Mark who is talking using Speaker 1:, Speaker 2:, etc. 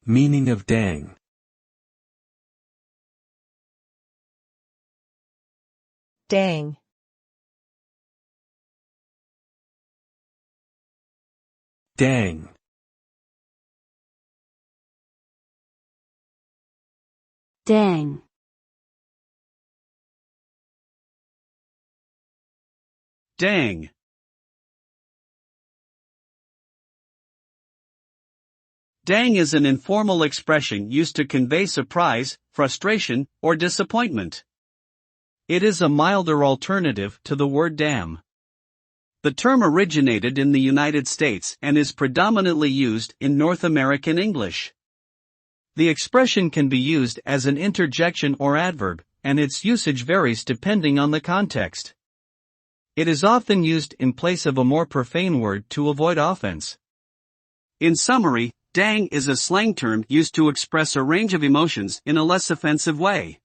Speaker 1: Meaning of dang.
Speaker 2: Dang.
Speaker 1: Dang.
Speaker 3: Dang.
Speaker 4: Dang. Dang is an informal expression used to convey surprise, frustration, or disappointment. It is a milder alternative to the word damn. The term originated in the United States and is predominantly used in North American English. The expression can be used as an interjection or adverb, and its usage varies depending on the context. It is often used in place of a more profane word to avoid offense. In summary, dang is a slang term used to express a range of emotions in a less offensive way.